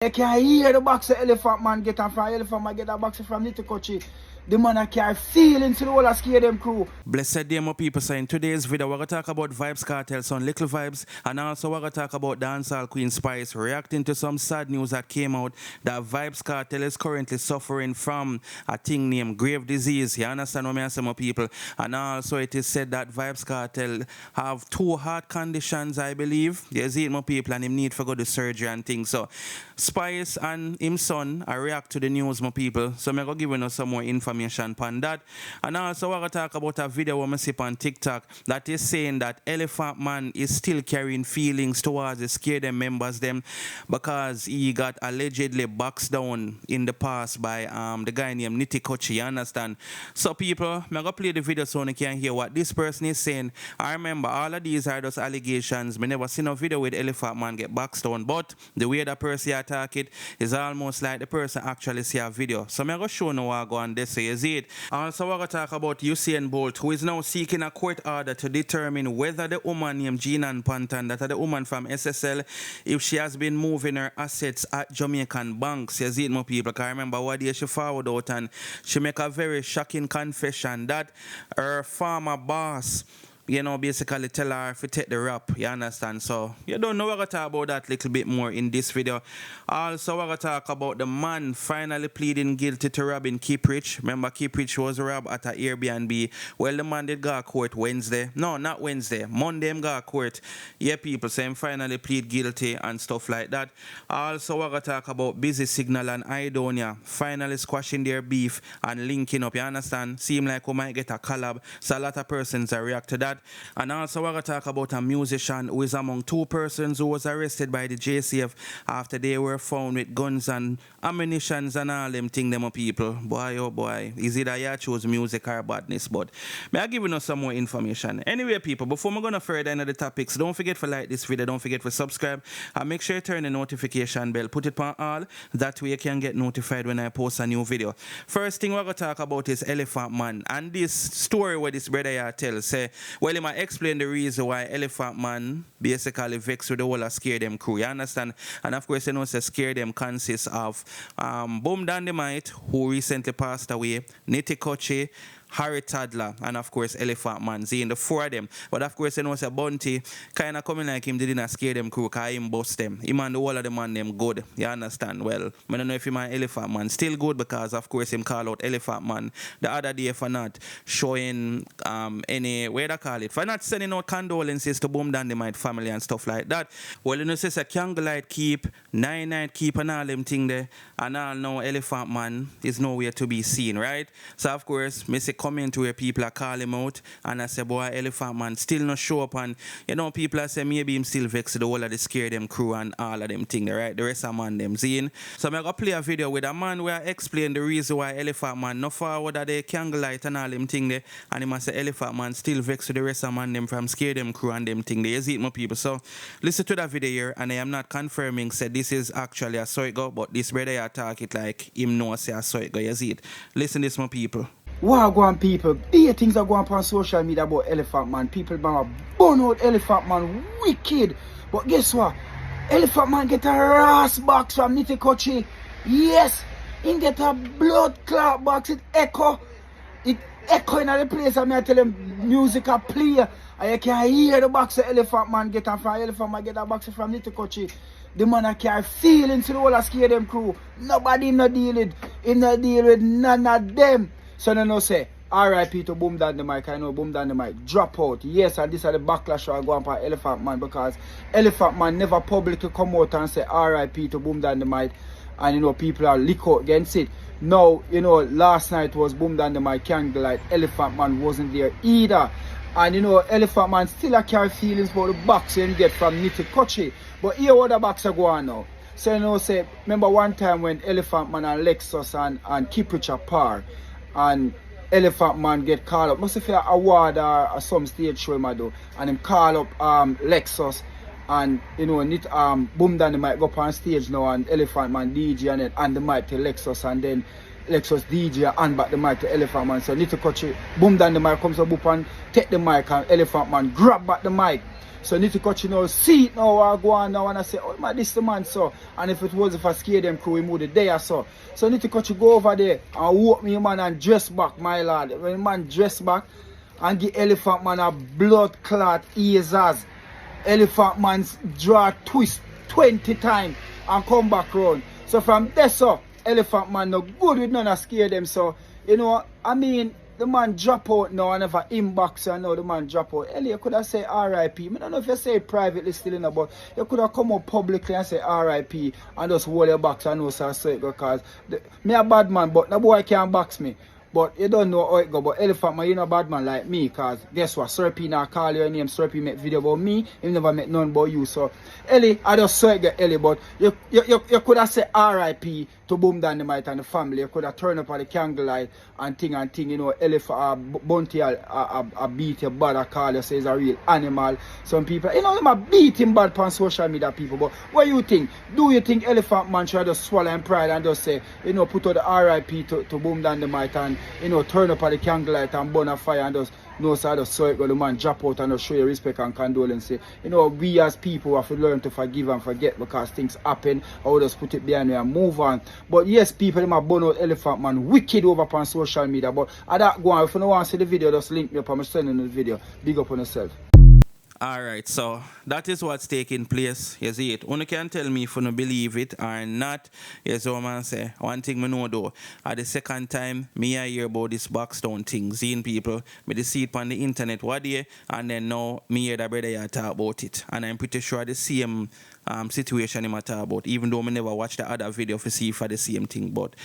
You can hear the box of Elephant Man get on from Elephant Man get a box from Little Coachy. The man I carry feelings to the whole of Scare Them crew. Blessed day, my people. So in today's video, we're going to talk about Vybz Kartel, some little vibes, and also we're going to talk about dancehall Queen Spice reacting to some sad news that came out that Vybz Kartel is currently suffering from a thing named grave disease. You understand what I say, my people? And also it is said that Vybz Kartel have 2 heart conditions, I believe. You see it, my people, and him need to go to surgery and things. So Spice and him son I react to the news, my people. So I'm going to give you some more information on that. And also we're going to talk about a video we see on TikTok that is saying that Elephant Man is still carrying feelings towards the Scare Them members them because he got allegedly boxed down in the past by the guy named Nitty Kochi, you understand? So people, I'm going to play the video so you can hear what this person is saying. I remember all of these are just allegations. I never seen a video with Elephant Man get boxed down, but the way the person attack it is almost like the person actually see a video. So I'm going to show you what I go on this. So you see it. Also we're going to talk about Usain Bolt, who is now seeking a court order to determine whether the woman named Signal Pantan, that is the woman from SSL, if she has been moving her assets at Jamaican banks. You see it, my people. Because I remember what day she forward out and she make a very shocking confession that her former boss, you know, basically tell her to take the rap, you understand? So, you don't know, we're going to talk about that a little bit more in this video. Also, we're going to talk about the man finally pleading guilty to robbing Kiprich. Remember, Kiprich was robbed at an Airbnb. Well, the man did go to court Wednesday. No, not Wednesday. Monday, him go to court. Yeah, people, so him finally plead guilty and stuff like that. Also, we're going to talk about busy Signal and Aidonia finally squashing their beef and linking up, you understand? Seem like we might get a collab. So, a lot of persons are react to that. And also we're going to talk about a musician who is among 2 persons who was arrested by the JCF after they were found with guns and ammunitions and all them thing them people. Boy, oh boy, is it that you choose music or badness? But may I give you some more information. Anyway, people, before we're going to further into the topics, don't forget to like this video, don't forget to subscribe, and make sure you turn the notification bell, put it on all, that way you can get notified when I post a new video. First thing we're going to talk about is Elephant Man, and this story where this brother here tells, say, well, he might explain the reason why Elephant Man basically vexed with the whole of Scare Them crew, you understand? And of course, you know, Scare Them consists of Dandimite, who recently passed away, Nitty Kochi, Harry Toddler, and of course Elephant Man, seeing the 4 of them. But of course, you know, B0UNTY kind of coming like him didn't Scare Them crew because him bust them. Him and the whole of them man them good, you understand? Well, I don't know if him and Elephant Man still good because of course him call out Elephant Man the other day for not showing any, where they call it, for not sending out condolences to Dandimite family and stuff like that. Well, you know, says a candlelight keep, 9-night keep and all them thing there, and all now Elephant Man is nowhere to be seen, right? So of course, me see comment where people are calling him out, and I say, boy, Elephant Man still not show up, and you know, people are saying maybe him still vexed the whole of the Scare Them crew and all of them thing, right? The rest of man them seeing. So I'm gonna play a video with a man where I explain the reason why Elephant Man no forward at the candlelight and all them thing there, and he must say Elephant Man still vexed with the rest of man them from Scare Them crew and them thing there. You see it, my people. So listen to that video here, and I am not confirming said this is actually a so it go, but this brother here talk it like him know say a so it go. You see it. Listen this, my people. What go on, people? These things are going on social media about Elephant Man. People gonna burn out Elephant Man wicked. But guess what? Elephant Man get a ras box from Nitty Kochi. Yes, he get a blood clot box. It echo in the place. I tell him music a play. And you can hear the box of Elephant Man get on from Elephant Man get a box from Nitty Kochi. The man I carry feelings to the whole of Scare Them crew. Nobody no deal with. He no deal with none of them. So no say, R.I.P. to B0UNTY. I know B0UNTY drop out. Yes, and this is the backlash I go on for Elephant Man, because Elephant Man never publicly come out and say R.I.P. to B0UNTY, and you know, people are lick out against it. Now, you know, last night was B0UNTY candlelight. Elephant Man wasn't there either. And you know, Elephant Man still a carry feelings for the box you get from Nitty Kochi. But here what the box are going now. So you know, say, remember one time when Elephant Man and Lexus and Kiprich are par, and Elephant Man get called up, must have an award or some stage show him do, and him call up Lexus, and you know, B0UNTY might go up on stage now, and Elephant Man DJ and the mic to Lexus, and then Lexus DJ and back the mic to Elephant Man. So Little Kochi boom down the mic, comes up and take the mic, and Elephant Man grab back the mic. So Little Kochi now see it now, I go on now and I say, oh man, this the man so. And if it wasn't for Scare Them crew, we moved it there so. So Little Kochi go over there and walk me man and dress back, my lad. When the man dress back and give Elephant Man a blood clot ears. Elephant Man draw twist 20 times and come back round. So from there so, Elephant Man no good with none of Scare Them so. You know, I mean, the man drop out now and never inbox and now the man drop out. Ellie, you could have said RIP. I don't know if you say it privately still in but you could have come out publicly and say RIP and just hold your box and know so it because me a bad man but no boy can't box me. But you don't know how it go. But Elephant Man, you know bad man like me, cause guess what? Serpy now call your name, Serpy make video about me, he never make none about you. So Ellie, I just saw it get Ellie, but you could have said RIP to Boom Dandimite and the family. You could have turned up at the candlelight and thing, you know, Elephant B0UNTY a beat your bad, I call you, say he's a real animal. Some people, you know, them a beat him bad on social media people, but what you think? Do you think Elephant Man should just swallow in pride and just say, you know, put out the RIP to Boom Dandimite and, you know, turn up at the candlelight and burn a fire and just no side of so it go the man drop out and just show you respect and condolence. You know, we as people have to learn to forgive and forget because things happen. I would just put it behind me and move on. But yes, people them a burn out Elephant Man wicked over on social media. But I that go on. If you don't want to see the video, just link me up. I'm sending the video. Big up on yourself. Alright, so that is what's taking place. You see it. One can tell me if you don't believe it or not. Yes, what man say. One thing I know though. At the second time, me I hear about this box down thing. Seeing people, me see it on the internet one day, and then now me hear that brother talk about it. And I'm pretty sure the same situation he talk about. Even though I never watched the other video to see for the same thing. But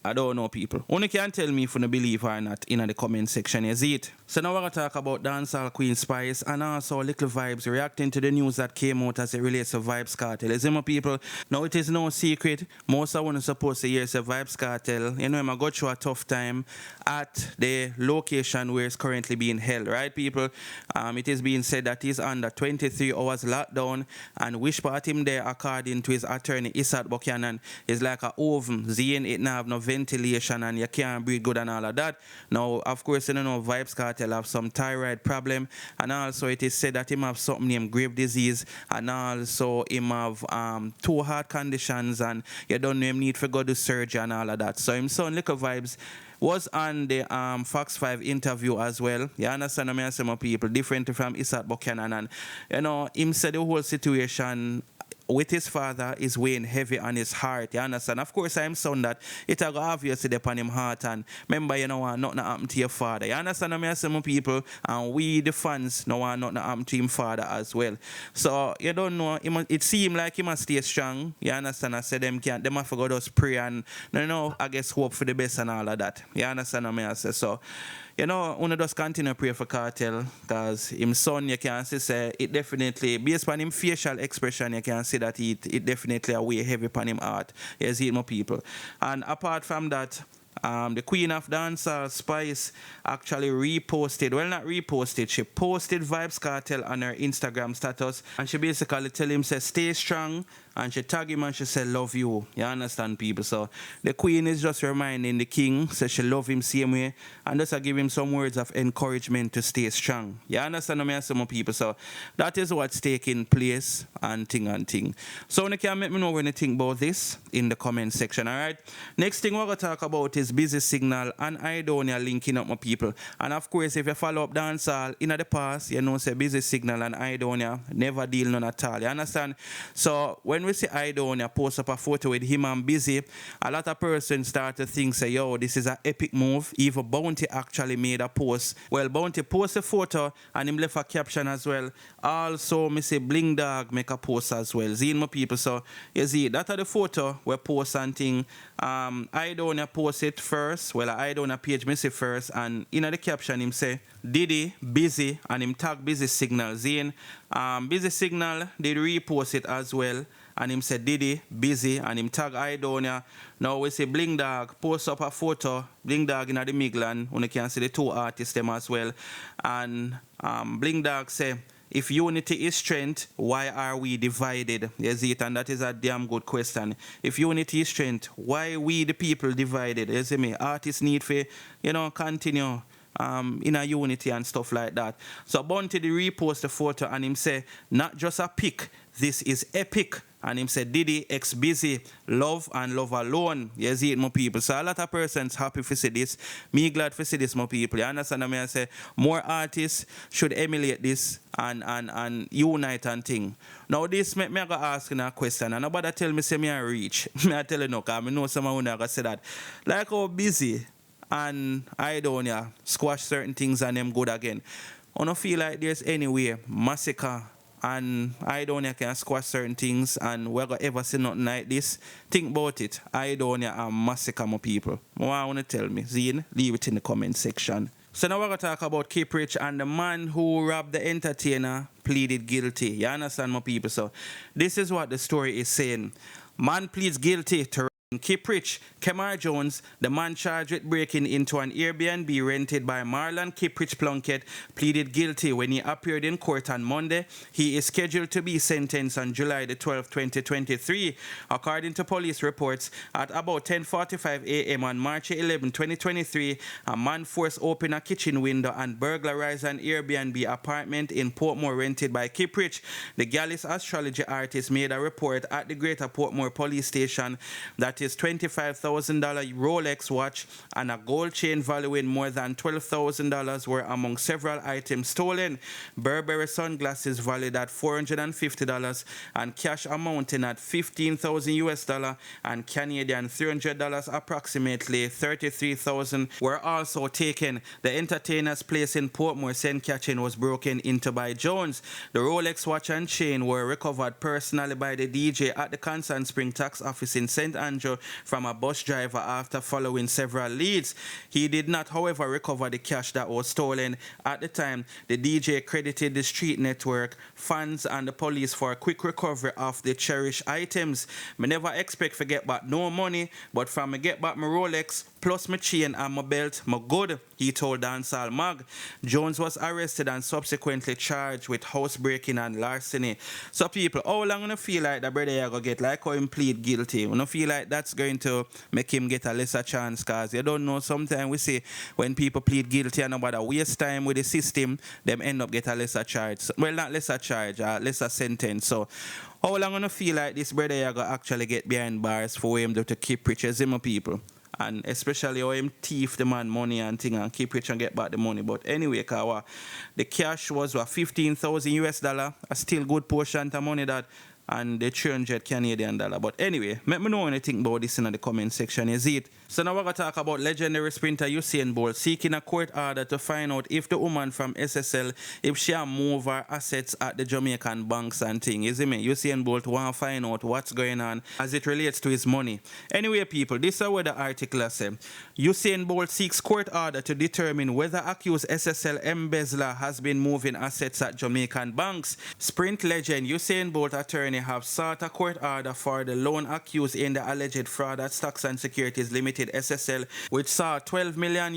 I don't know people. Only can tell me if you don't believe or not in the comment section. You see it? So now we're going to talk about dancehall Queen Spice and also Little Vybz reacting to the news that came out as it relates to Vybz Kartel. You see my people? Now it is no secret. Most of one is supposed to hear say Vybz Kartel. You know him got through a tough time at the location where it's currently being held. Right people? It is being said that he's under 23 hours lockdown and wish part him there according to his attorney Isat Buchanan is like a oven. Zine it now have no ventilation and you can't breathe good and all of that. Now, of course, you know, Vybz Kartel have some thyroid problem and also it is said that him have something named grave disease and also him have 2 heart conditions and you don't know him need for go to surgery and all of that. So him son, Little Vybz, was on the Fox 5 interview as well. You understand me and some people, different from Isat Buchanan and, you know, him said the whole situation with his father is weighing heavy on his heart, you understand? Of course, I'm son that it will obviously depend on him heart and remember, you know, nothing happened to your father. You understand me and some people and we the fans know nothing happened to him father as well. So, you don't know, it seems like he must stay strong, you understand? I said them have to go just pray and, you know, I guess hope for the best and all of that. You understand me I say? So, you know, I just continue to pray for Kartel because him son, you can see, say, it definitely, based on him facial expression, you can see that it definitely a way heavy upon him heart. You see it, my people. And apart from that, the Queen of Dancehall, Spice, actually reposted, well not reposted, she posted Vybz Kartel on her Instagram status and she basically tell him, say, stay strong and she tag him and she said, love you. You understand people? So the Queen is just reminding the King, say she love him same way and just give him some words of encouragement to stay strong. You understand me and some people? So that is what's taking place and thing. So you can let me know when you think about this in the comment section, alright? Next thing we're going to talk about is Busy Signal and Aidonia linking up my people. And of course, if you follow up dancehall in the past, you know say Busy Signal and Aidonia never deal none at all. You understand? So when we see Aidonia post up a photo with him and Busy, a lot of persons start to think, say, yo, this is an epic move. Even B0UNTY actually made a post. Well, B0UNTY post a photo and him left a caption as well. Also, me say Bling Dog make a post as well. See my people, so you see, that are the photo we post and thing. Aidonia post it first. Well, Aidonia page me say first, and in the caption him say Diddy busy and him tag Busy Signal. Zine, Busy Signal did repost it as well. And him said Diddy busy and him tag Aidonia. Now we say Bling Dog post up a photo, Bling Dog in the Miglan. You can see the 2 artists them as well. And Bling Dog say if unity is strength, why are we divided? You see it, and that is a damn good question. If unity is strength, why we the people divided? You see me? Artists need to, continue in a unity and stuff like that. So B0UNTY repost the photo and him say, not just a pic, this is epic. And him said, Diddy, ex busy, love and love alone. You see it, my people. So a lot of persons happy to see this. Me glad to see this, my people. You understand what I say? More artists should emulate this and unite and thing. Now this make me go ask a question. And nobody tell me say me I reach. Me I tell you no, because I know someone who gonna say that. Like how busy and Aidonia squash certain things and them good again. I don't feel like there's any way Massacre and Aidonia can squash certain things and we're going to ever see nothing like this. Think about it. Aidonia and Massacre, my people. What I want to tell me? Zine, leave it in the comment section. So now we're going to talk about Kiprich and the man who robbed the entertainer pleaded guilty. You understand, my people? So this is what the story is saying. Man pleads guilty to Kiprich. Kemar Jones, the man charged with breaking into an Airbnb rented by Marlon Kiprich Plunkett, pleaded guilty when he appeared in court on Monday. He is scheduled to be sentenced on July the 12th, 2023. According to police reports, at about 10:45 a.m. on March 11, 2023, a man forced open a kitchen window and burglarized an Airbnb apartment in Portmore rented by Kiprich. The Gallus astrology artist made a report at the Greater Portmore police station that his $25,000 Rolex watch and a gold chain valuing more than $12,000 were among several items stolen. Burberry sunglasses valued at $450 and cash amounting at $15,000 and Canadian $300, approximately $33,000, were also taken. The entertainer's place in Portmore, St. Catherine, was broken into by Jones. The Rolex watch and chain were recovered personally by the DJ at the Constant Spring tax office in St. Andrew from a bus driver after following several leads. He did not, however, recover the cash that was stolen. At the time, the DJ credited the street network, fans and the police for a quick recovery of the cherished items. Me never expect to get back no money, but from me get back my Rolex, plus my chain and my belt, my good, he told Dancehall Mag. Jones was arrested and subsequently charged with housebreaking and larceny. So people, how long you feel like the brother you go get, like how him plead guilty? You feel like that's going to make him get a lesser chance? Because you don't know, sometimes we see when people plead guilty and nobody waste time with the system, them end up get a lesser charge. Well, not lesser charge, lesser sentence. So how long you feel like this brother you go actually get behind bars for him to keep riches in my people? And especially how him thief the man money and thing and keep rich and get back the money. But anyway, the cash was $15,000, a still good portion of money that, and the 300 Canadian dollar. But anyway, let me know anything about this in the comment section. Is it? So now we're going to talk about legendary sprinter Usain Bolt seeking a court order to find out if the woman from SSL, if she move her assets at the Jamaican banks and thing. You see me? Usain Bolt want to find out what's going on as it relates to his money. Anyway, people, this is what the article says. Usain Bolt seeks court order to determine whether accused SSL embezzler has been moving assets at Jamaican banks. Sprint legend Usain Bolt attorney have sought a court order for the loan accused in the alleged fraud at Stocks and Securities Limited SSL, which saw $12 million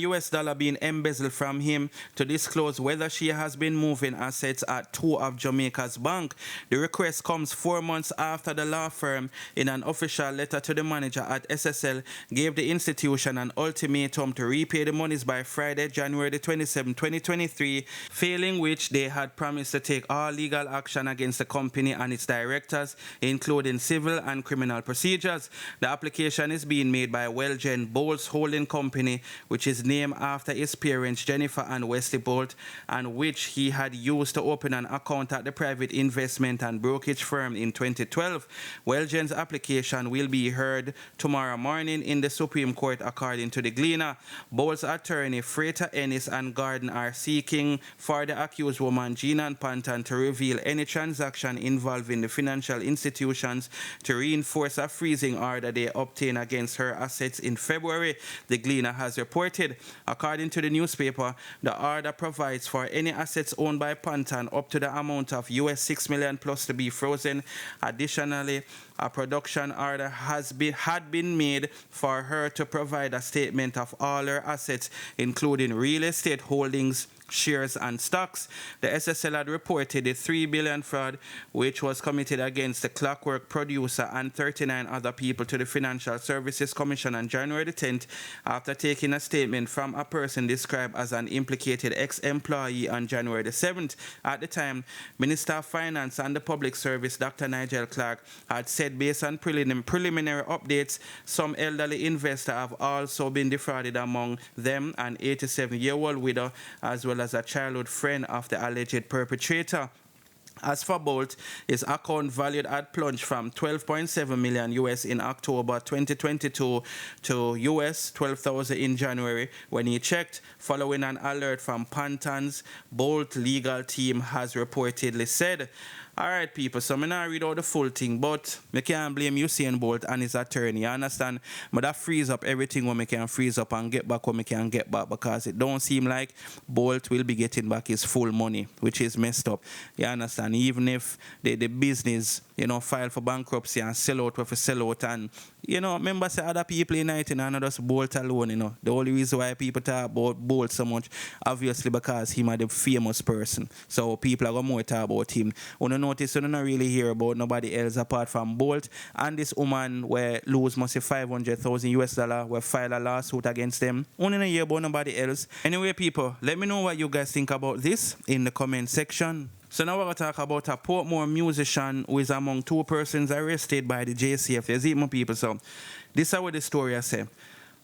being embezzled from him, to disclose whether she has been moving assets at two of Jamaica's bank. The request comes 4 months after the law firm, in an official letter to the manager at SSL, gave the institution an ultimatum to repay the monies by Friday, January 27, 2023, failing which they had promised to take all legal action against the company and its directors, including civil and criminal procedures. The application is being made by Usain Bolt Holding Company, which is named after his parents Jennifer and Wesley Bolt, and which he had used to open an account at the private investment and brokerage firm in 2012. Usain's application will be heard tomorrow morning in the Supreme Court, according to the Gleaner. Bolt's attorney Frater Ennis and Garden are seeking for the accused woman Jean and Panton to reveal any transaction involving the financial institutions to reinforce a freezing order they obtained against her assets in February, the Gleaner has reported. According to the newspaper, the order provides for any assets owned by Panton up to the amount of $6 million plus to be frozen. Additionally, a production order had been made for her to provide a statement of all her assets, including real estate holdings, shares and stocks. The SSL had reported a $3 billion fraud which was committed against the Clockwork producer and 39 other people to the Financial Services Commission on January the 10th after taking a statement from a person described as an implicated ex-employee on January the 7th. At the time, Minister of Finance and the Public Service Dr. Nigel Clark had said based on preliminary updates, some elderly investors have also been defrauded, among them an 87-year-old widow as well as a childhood friend of the alleged perpetrator. As for Bolt, his account valued had plunged from 12.7 million US in October 2022 to US 12,000 in January when he checked, following an alert from Pantan's Bolt legal team has reportedly said. Alright people, so I'm not read out the full thing, but I can't blame Usain Bolt and his attorney, you understand? But that frees up everything when I can freeze up and get back when I can get back, because it don't seem like Bolt will be getting back his full money, which is messed up. You understand? Even if the business, file for bankruptcy and sell out with a sellout, and remember say other people united and not just Bolt alone, The only reason why people talk about Bolt so much, obviously because he's a famous person. So people are going to more talk about him. Notice you don't really hear about nobody else apart from Bolt and this woman where lose must say $500,000 where file a lawsuit against them. Only don't hear about nobody else. Anyway, people, let me know what you guys think about this in the comment section. So now we're going to talk about a Portmore musician who is among 2 persons arrested by the JCF. There's even people. So this is what the story I say.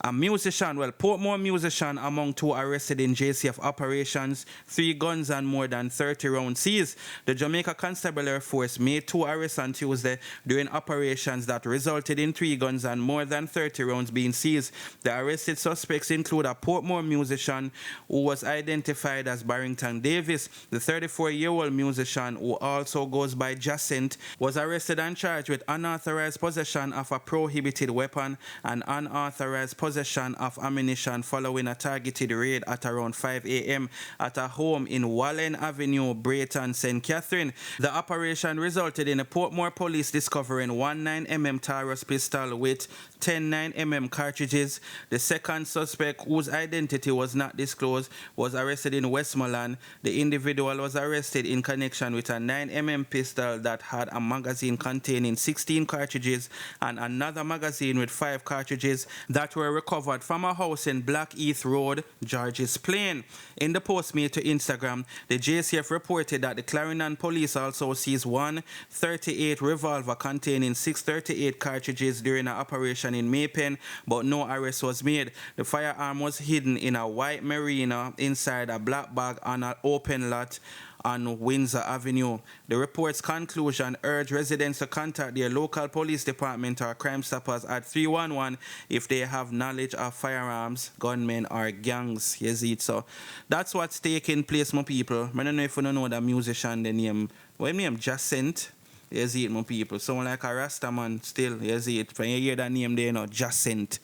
A musician, Portmore musician among 2 arrested in JCF operations, 3 guns and more than 30 rounds seized. The Jamaica Constabulary Force made 2 arrests on Tuesday during operations that resulted in 3 guns and more than 30 rounds being seized. The arrested suspects include a Portmore musician who was identified as Barrington Davis. The 34-year-old musician, who also goes by Jacent, was arrested and charged with unauthorized possession of a prohibited weapon and unauthorized possession of ammunition following a targeted raid at around 5 a.m. at a home in Wallen Avenue, Brayton, St. Catherine. The operation resulted in the Portmore police discovering 1 9mm Taurus pistol with 10 9mm cartridges. The second suspect, whose identity was not disclosed, was arrested in Westmoreland. The individual was arrested in connection with a 9mm pistol that had a magazine containing 16 cartridges and another magazine with 5 cartridges that were recovered from a house in Blackheath Road, George's Plain. In the post made to Instagram, the JCF reported that the Clarendon police also seized 1 .38 revolver containing 638 cartridges during an operation in Maypen, but no arrest was made. The firearm was hidden in a white Marina inside a black bag on an open lot on Windsor Avenue. The report's conclusion urged residents to contact their local police department or Crime Stoppers at 311 if they have knowledge of firearms, gunmen, or gangs. You see it? So that's what's taking place, my people. I don't know if you don't know the musician, the name. What name? Jacent. You see it, my people. Someone like a Rasta man still. You see it. When you hear that name there, Jacent.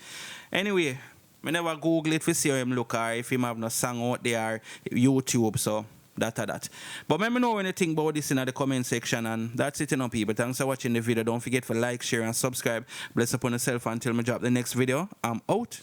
Anyway, I never Google it to see how him look or if him have no song out there YouTube, so that. But let me know anything about this in the comment section, and that's it, people. Thanks for watching the video. Don't forget to like, share, and subscribe. Bless upon yourself until I drop the next video. I'm out.